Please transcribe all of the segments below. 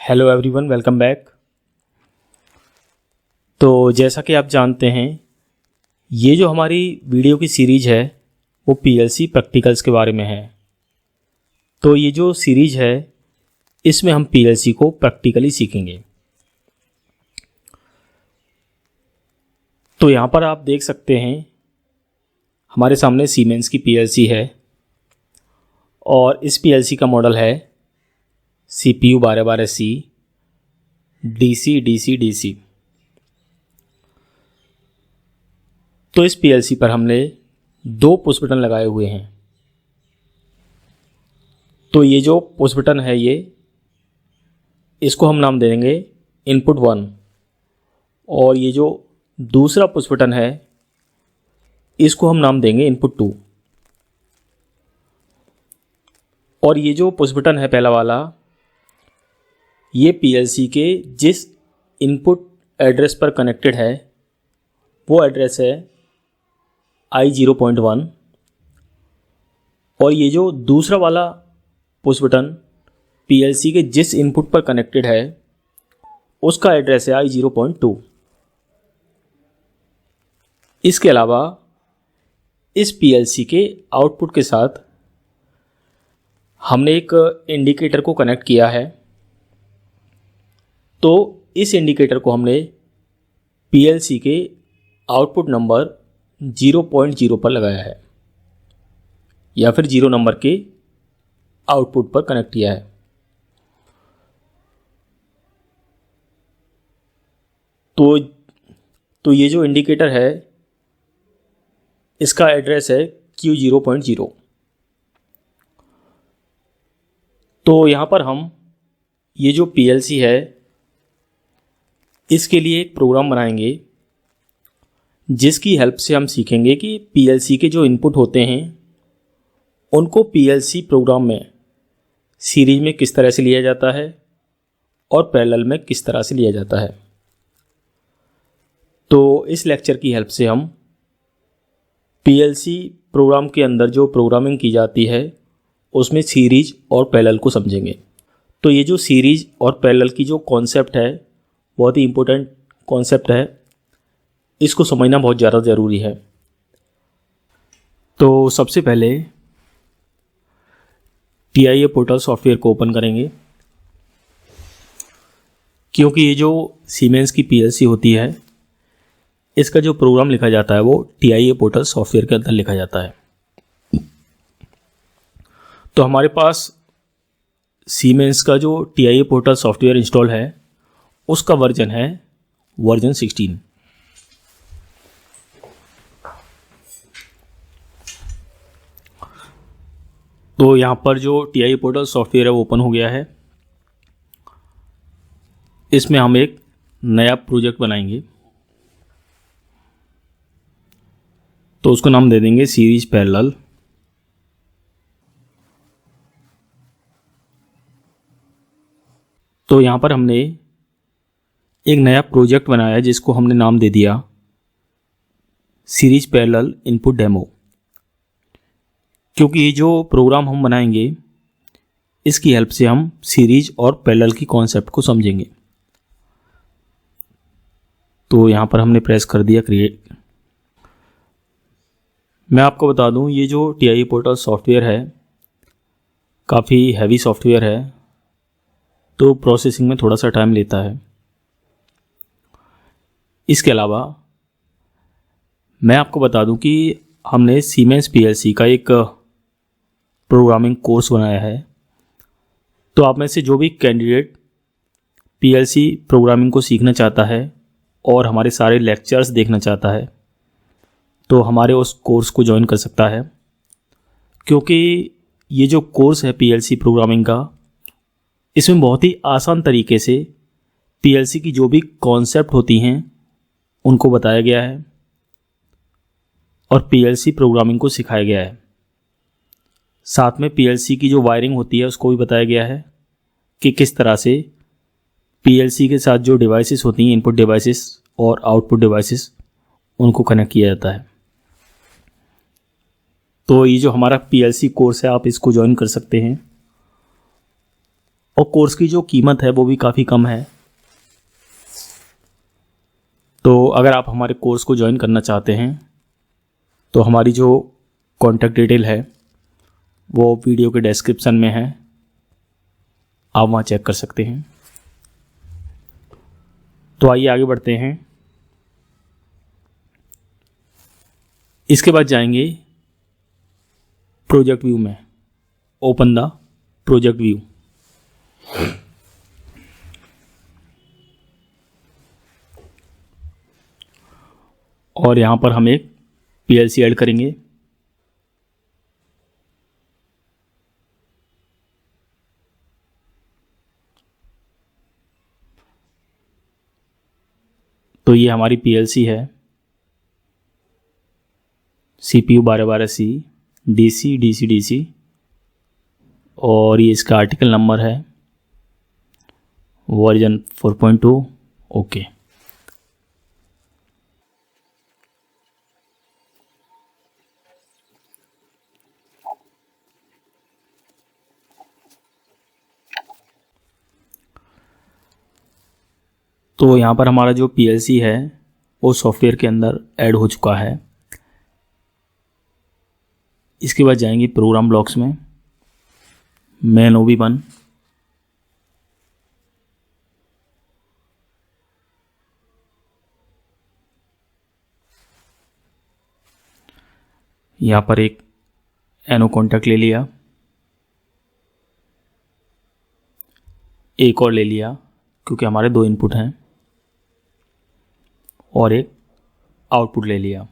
Hello everyone, welcome back. तो जैसा कि आप जानते हैं, ये जो हमारी वीडियो की सीरीज़ है वो पीएलसी प्रैक्टिकल्स के बारे में है। तो ये जो सीरीज़ है इसमें हम पीएलसी को प्रैक्टिकली सीखेंगे। तो यहाँ पर आप देख सकते हैं हमारे सामने सीमेंस की पीएलसी है और इस पीएलसी का मॉडल है CPU 1212C DC। तो इस पीएलसी पर हमने 2 पुश बटन लगाए हुए हैं। तो ये जो पुश बटन है इसको हम नाम दे देंगे इनपुट 1 और ये जो दूसरा पुश बटन है इसको हम नाम देंगे इनपुट 2। और ये जो पुश बटन है पहला वाला, ये पीएलसी के जिस इनपुट एड्रेस पर कनेक्टेड है वो एड्रेस है I0.1 और ये जो दूसरा वाला पुश बटन पीएलसी के जिस इनपुट पर कनेक्टेड है उसका एड्रेस है I0.2। इसके अलावा इस पीएलसी के आउटपुट के साथ हमने एक इंडिकेटर को कनेक्ट किया है। तो इस इंडिकेटर को हमने पीएलसी के आउटपुट नंबर 0.0 पर लगाया है या फिर 0 नंबर के आउटपुट पर कनेक्ट किया है। तो ये जो इंडिकेटर है इसका एड्रेस है Q0.0। तो यहाँ पर हम ये जो पीएलसी है इसके लिए एक प्रोग्राम बनाएंगे जिसकी हेल्प से हम सीखेंगे कि पीएलसी के जो इनपुट होते हैं उनको पीएलसी प्रोग्राम में सीरीज में किस तरह से लिया जाता है और पैरेलल में किस तरह से लिया जाता है। तो इस लेक्चर की हेल्प से हम पीएलसी प्रोग्राम के अंदर जो प्रोग्रामिंग की जाती है उसमें सीरीज और पैरेलल को समझेंगे। तो ये जो सीरीज और पैरेलल की जो कॉन्सेप्ट है बहुत ही इम्पोर्टेंट कॉन्सेप्ट है, इसको समझना बहुत ज़्यादा ज़रूरी है। तो सबसे पहले TIA पोर्टल सॉफ्टवेयर को ओपन करेंगे, क्योंकि ये जो सीमेंस की पीएलसी होती है इसका जो प्रोग्राम लिखा जाता है वो TIA पोर्टल सॉफ्टवेयर के अंदर लिखा जाता है। तो हमारे पास सीमेंस का जो TIA पोर्टल सॉफ्टवेयर इंस्टॉल है उसका वर्जन है वर्जन 16। तो यहाँ पर जो TIA पोर्टल सॉफ्टवेयर है वो ओपन हो गया है। इसमें हम एक नया प्रोजेक्ट बनाएंगे, तो उसको नाम दे देंगे सीरीज पैरेलल। तो यहाँ पर हमने एक नया प्रोजेक्ट बनाया जिसको हमने नाम दे दिया सीरीज पैरेलल इनपुट डेमो, क्योंकि ये जो प्रोग्राम हम बनाएंगे इसकी हेल्प से हम सीरीज और पैरेलल की कॉन्सेप्ट को समझेंगे। तो यहाँ पर हमने प्रेस कर दिया क्रिएट। मैं आपको बता दूं ये जो TIA पोर्टल सॉफ्टवेयर है काफ़ी हैवी सॉफ्टवेयर है, तो प्रोसेसिंग में थोड़ा सा टाइम लेता है। इसके अलावा मैं आपको बता दूं कि हमने सीमेंस पीएलसी का एक प्रोग्रामिंग कोर्स बनाया है। तो आप में से जो भी कैंडिडेट पीएलसी प्रोग्रामिंग को सीखना चाहता है और हमारे सारे लेक्चर्स देखना चाहता है तो हमारे उस कोर्स को ज्वाइन कर सकता है, क्योंकि ये जो कोर्स है पीएलसी प्रोग्रामिंग का इसमें बहुत ही आसान तरीके से पीएलसी की जो भी कॉन्सेप्ट होती हैं उनको बताया गया है और पीएलसी प्रोग्रामिंग को सिखाया गया है। साथ में पीएलसी की जो वायरिंग होती है उसको भी बताया गया है कि किस तरह से पीएलसी के साथ जो डिवाइसेस होती हैं, इनपुट डिवाइसेस और आउटपुट डिवाइसेस, उनको कनेक्ट किया जाता है। तो ये जो हमारा पीएलसी कोर्स है आप इसको ज्वाइन कर सकते हैं और कोर्स की जो कीमत है वो भी काफ़ी कम है। तो अगर आप हमारे कोर्स को ज्वाइन करना चाहते हैं तो हमारी जो कॉन्टैक्ट डिटेल है वो वीडियो के डिस्क्रिप्शन में है, आप वहाँ चेक कर सकते हैं। तो आइए आगे बढ़ते हैं। इसके बाद जाएंगे प्रोजेक्ट व्यू में। Open the project view. और यहाँ पर हम एक पीएलसी ऐड करेंगे। तो ये हमारी पीएलसी है, CPU 1212C DC DC DC, और ये इसका आर्टिकल नंबर है वर्जन 4.2। ओके। तो यहाँ पर हमारा जो पीएलसी है वो सॉफ्टवेयर के अंदर ऐड हो चुका है। इसके बाद जाएंगे प्रोग्राम ब्लॉक्स में। मैन OB1, यहाँ पर एक एनो कॉन्टैक्ट ले लिया, एक और ले लिया क्योंकि हमारे 2 इनपुट हैं, और एक आउटपुट ले लिया।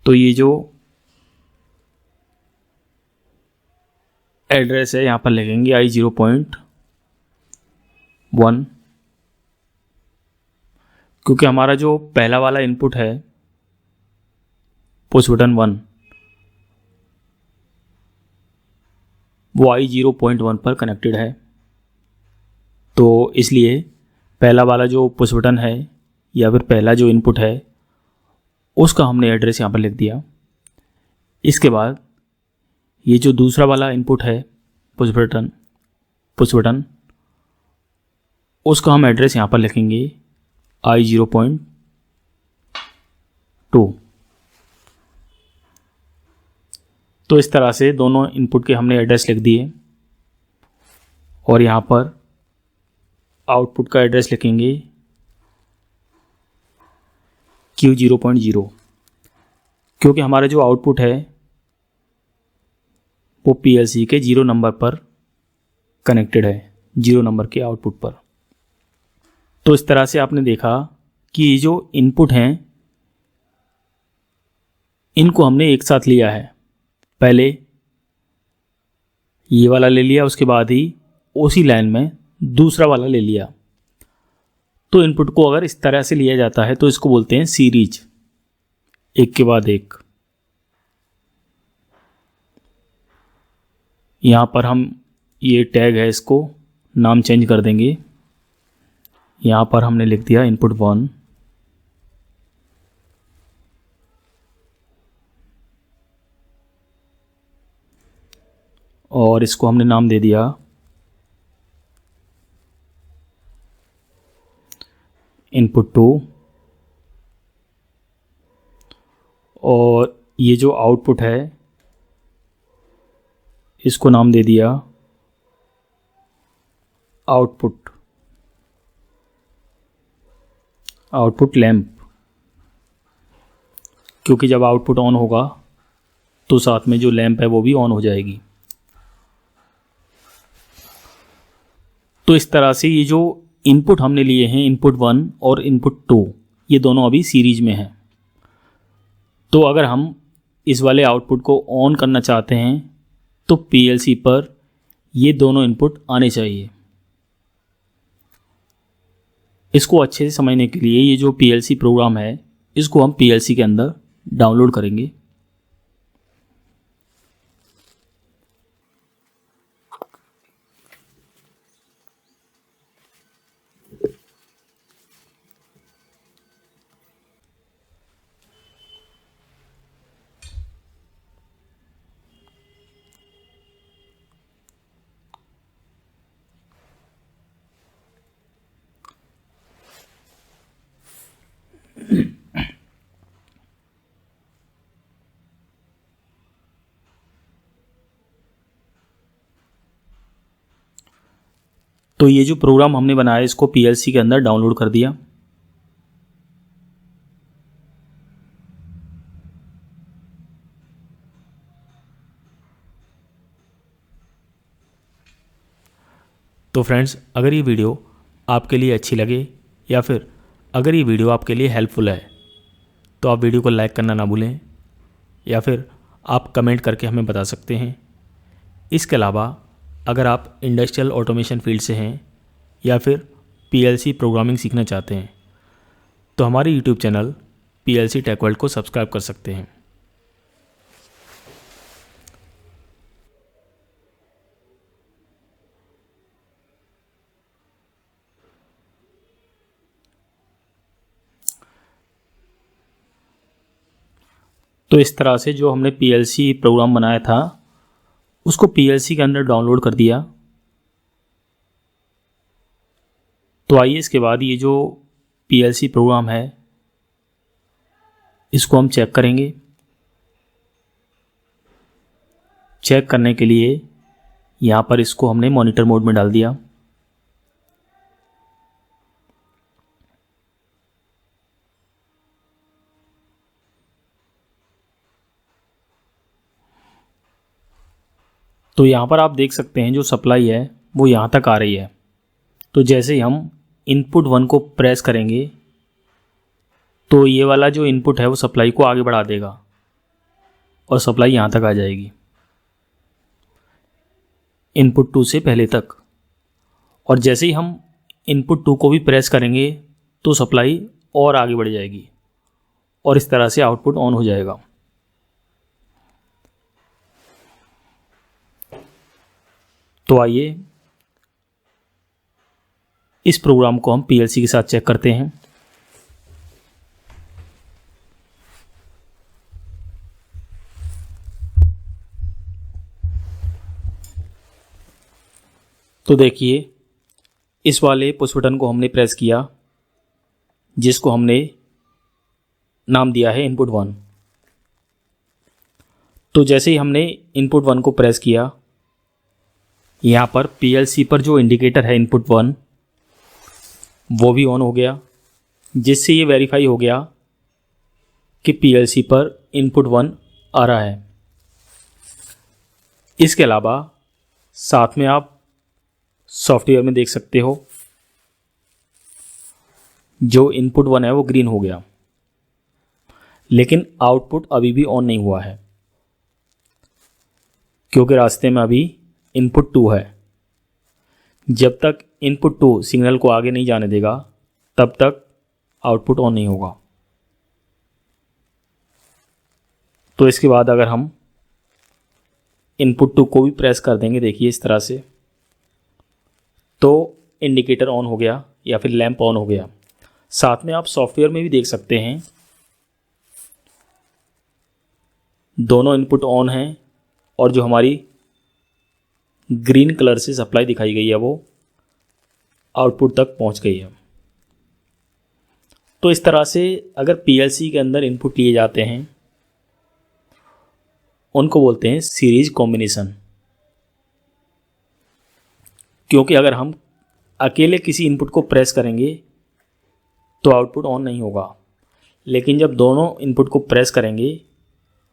तो ये जो एड्रेस है यहाँ पर लिखेंगे I0.1, क्योंकि हमारा जो पहला वाला इनपुट है पुश बटन 1 वो I0.1 पर कनेक्टेड है। तो इसलिए पहला वाला जो पुश बटन है या फिर पहला जो इनपुट है उसका हमने एड्रेस यहाँ पर लिख दिया। इसके बाद ये जो दूसरा वाला इनपुट है पुश बटन उसका हम एड्रेस यहाँ पर लिखेंगे I0.2। तो इस तरह से दोनों इनपुट के हमने एड्रेस लिख दिए, और यहाँ पर आउटपुट का एड्रेस लिखेंगे Q0.0, क्योंकि हमारा जो आउटपुट है वो पीएलसी के 0 नंबर पर कनेक्टेड है, 0 नंबर के आउटपुट पर। तो इस तरह से आपने देखा कि ये जो इनपुट हैं इनको हमने एक साथ लिया है। पहले ये वाला ले लिया, उसके बाद ही उसी लाइन में दूसरा वाला ले लिया। तो इनपुट को अगर इस तरह से लिया जाता है तो इसको बोलते हैं सीरीज, एक के बाद एक। यहाँ पर हम ये टैग है, इसको नाम चेंज कर देंगे। यहाँ पर हमने लिख दिया इनपुट 1, और इसको हमने नाम दे दिया इनपुट 2, और ये जो आउटपुट है इसको नाम दे दिया आउटपुट लैंप, क्योंकि जब आउटपुट ऑन होगा तो साथ में जो लैंप है वो भी ऑन हो जाएगी। तो इस तरह से ये जो इनपुट हमने लिए हैं इनपुट 1 और इनपुट 2 ये दोनों अभी सीरीज में हैं। तो अगर हम इस वाले आउटपुट को ऑन करना चाहते हैं तो पीएलसी पर ये दोनों इनपुट आने चाहिए। इसको अच्छे से समझने के लिए ये जो पीएलसी प्रोग्राम है इसको हम पीएलसी के अंदर डाउनलोड करेंगे। तो ये जो प्रोग्राम हमने बनाया इसको पीएलसी के अंदर डाउनलोड कर दिया। तो फ्रेंड्स, अगर ये वीडियो आपके लिए अच्छी लगे या फिर अगर ये वीडियो आपके लिए हेल्पफुल है तो आप वीडियो को लाइक करना ना भूलें या फिर आप कमेंट करके हमें बता सकते हैं। इसके अलावा अगर आप इंडस्ट्रियल ऑटोमेशन फील्ड से हैं या फिर पीएलसी प्रोग्रामिंग सीखना चाहते हैं तो हमारे YouTube channel PLC tech world को सब्सक्राइब कर सकते हैं। तो इस तरह से जो हमने पीएलसी प्रोग्राम बनाया था उसको पीएलसी के अंदर डाउनलोड कर दिया। तो आइए इसके बाद ये जो पीएलसी प्रोग्राम है इसको हम चेक करेंगे। चेक करने के लिए यहाँ पर इसको हमने मॉनिटर मोड में डाल दिया। तो यहाँ पर आप देख सकते हैं जो सप्लाई है वो यहाँ तक आ रही है। तो जैसे ही हम इनपुट 1 को प्रेस करेंगे तो ये वाला जो इनपुट है वो सप्लाई को आगे बढ़ा देगा और सप्लाई यहाँ तक आ जाएगी, इनपुट 2 से पहले तक। और जैसे ही हम इनपुट 2 को भी प्रेस करेंगे तो सप्लाई और आगे बढ़ जाएगी और इस तरह से आउटपुट ऑन हो जाएगा। तो आइए इस प्रोग्राम को हम पीएलसी के साथ चेक करते हैं। तो देखिए इस वाले पुश बटन को हमने प्रेस किया जिसको हमने नाम दिया है इनपुट 1। तो जैसे ही हमने इनपुट 1 को प्रेस किया यहाँ पर पीएलसी पर जो इंडिकेटर है इनपुट 1 वो भी ऑन हो गया, जिससे ये वेरीफाई हो गया कि पीएलसी पर इनपुट 1 आ रहा है। इसके अलावा साथ में आप सॉफ्टवेयर में देख सकते हो जो इनपुट 1 है वो ग्रीन हो गया, लेकिन आउटपुट अभी भी ऑन नहीं हुआ है क्योंकि रास्ते में अभी इनपुट 2 है। जब तक इनपुट 2 सिग्नल को आगे नहीं जाने देगा तब तक आउटपुट ऑन नहीं होगा। तो इसके बाद अगर हम इनपुट 2 को भी प्रेस कर देंगे, देखिए इस तरह से, तो इंडिकेटर ऑन हो गया या फिर लैंप ऑन हो गया। साथ में आप सॉफ्टवेयर में भी देख सकते हैं दोनों इनपुट ऑन हैं और जो हमारी ग्रीन कलर से सप्लाई दिखाई गई है वो आउटपुट तक पहुंच गई है। तो इस तरह से अगर पीएलसी के अंदर इनपुट लिए जाते हैं उनको बोलते हैं सीरीज कॉम्बिनेशन। क्योंकि अगर हम अकेले किसी इनपुट को प्रेस करेंगे तो आउटपुट ऑन नहीं होगा, लेकिन जब दोनों इनपुट को प्रेस करेंगे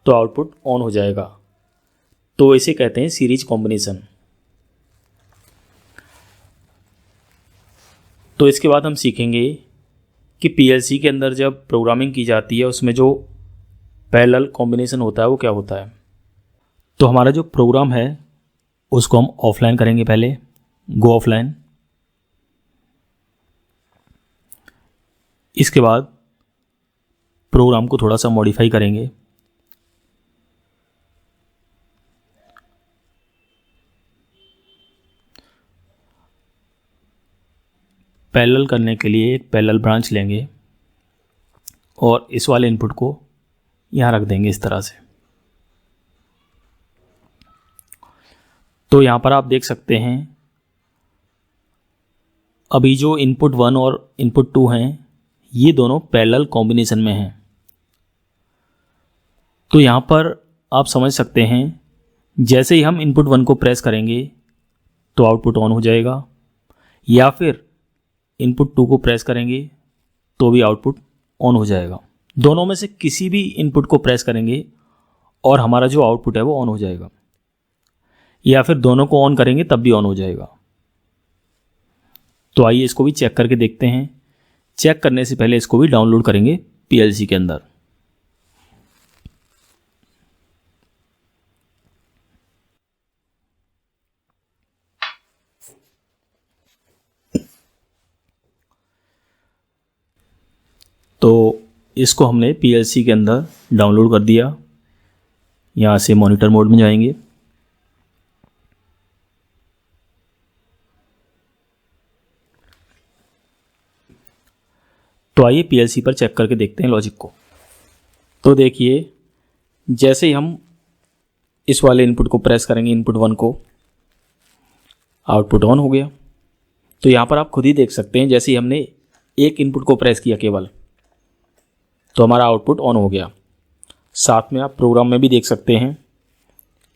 तो आउटपुट ऑन हो जाएगा। तो इसे कहते हैं सीरीज कॉम्बिनेशन। तो इसके बाद हम सीखेंगे कि पीएलसी के अंदर जब प्रोग्रामिंग की जाती है उसमें जो पैरेलल कॉम्बिनेशन होता है वो क्या होता है। तो हमारा जो प्रोग्राम है उसको हम ऑफलाइन करेंगे। पहले गो ऑफलाइन, इसके बाद प्रोग्राम को थोड़ा सा मॉडिफाई करेंगे। पैरेलल करने के लिए एक पैरेलल ब्रांच लेंगे और इस वाले इनपुट को यहाँ रख देंगे इस तरह से। तो यहाँ पर आप देख सकते हैं अभी जो इनपुट 1 और इनपुट 2 हैं ये दोनों पैरेलल कॉम्बिनेशन में हैं। तो यहाँ पर आप समझ सकते हैं जैसे ही हम इनपुट 1 को प्रेस करेंगे तो आउटपुट ऑन हो जाएगा, या फिर इनपुट 2 को प्रेस करेंगे तो भी आउटपुट ऑन हो जाएगा। दोनों में से किसी भी इनपुट को प्रेस करेंगे और हमारा जो आउटपुट है वो ऑन हो जाएगा, या फिर दोनों को ऑन करेंगे तब भी ऑन हो जाएगा। तो आइए इसको भी चेक करके देखते हैं। चेक करने से पहले इसको भी डाउनलोड करेंगे पीएलसी के अंदर। तो इसको हमने पीएलसी के अंदर डाउनलोड कर दिया। यहाँ से मॉनिटर मोड में जाएंगे। तो आइए पीएलसी पर चेक करके देखते हैं लॉजिक को। तो देखिए, जैसे ही हम इस वाले इनपुट को प्रेस करेंगे, इनपुट 1 को, आउटपुट ऑन हो गया। तो यहाँ पर आप खुद ही देख सकते हैं, जैसे ही हमने एक इनपुट को प्रेस किया केवल, तो हमारा आउटपुट ऑन हो गया। साथ में आप प्रोग्राम में भी देख सकते हैं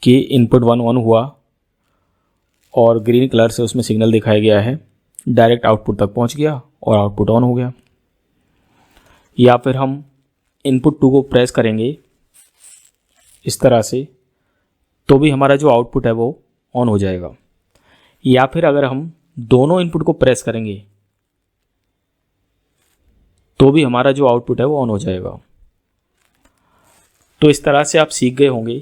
कि इनपुट 1 ऑन हुआ और ग्रीन कलर से उसमें सिग्नल दिखाया गया है, डायरेक्ट आउटपुट तक पहुँच गया और आउटपुट ऑन हो गया। या फिर हम इनपुट 2 को प्रेस करेंगे इस तरह से, तो भी हमारा जो आउटपुट है वो ऑन हो जाएगा। या फिर अगर हम दोनों इनपुट को प्रेस करेंगे तो भी हमारा जो आउटपुट है वो ऑन हो जाएगा। तो इस तरह से आप सीख गए होंगे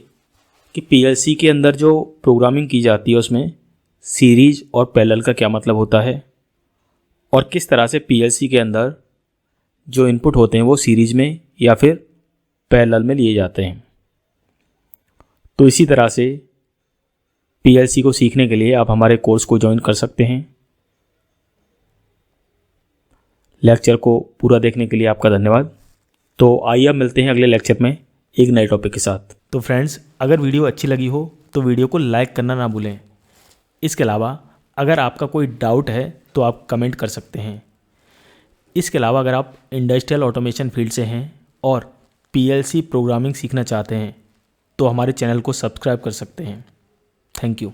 कि पीएलसी के अंदर जो प्रोग्रामिंग की जाती है उसमें सीरीज और पैरेलल का क्या मतलब होता है, और किस तरह से पीएलसी के अंदर जो इनपुट होते हैं वो सीरीज में या फिर पैरेलल में लिए जाते हैं। तो इसी तरह से पीएलसी को सीखने के लिए आप हमारे कोर्स को ज्वाइन कर सकते हैं। लेक्चर को पूरा देखने के लिए आपका धन्यवाद। तो आइए अब मिलते हैं अगले लेक्चर में एक नए टॉपिक के साथ। तो फ्रेंड्स, अगर वीडियो अच्छी लगी हो तो वीडियो को लाइक करना ना भूलें। इसके अलावा अगर आपका कोई डाउट है तो आप कमेंट कर सकते हैं। इसके अलावा अगर आप इंडस्ट्रियल ऑटोमेशन फील्ड से हैं और पीएलसी प्रोग्रामिंग सीखना चाहते हैं तो हमारे चैनल को सब्सक्राइब कर सकते हैं। Thank you.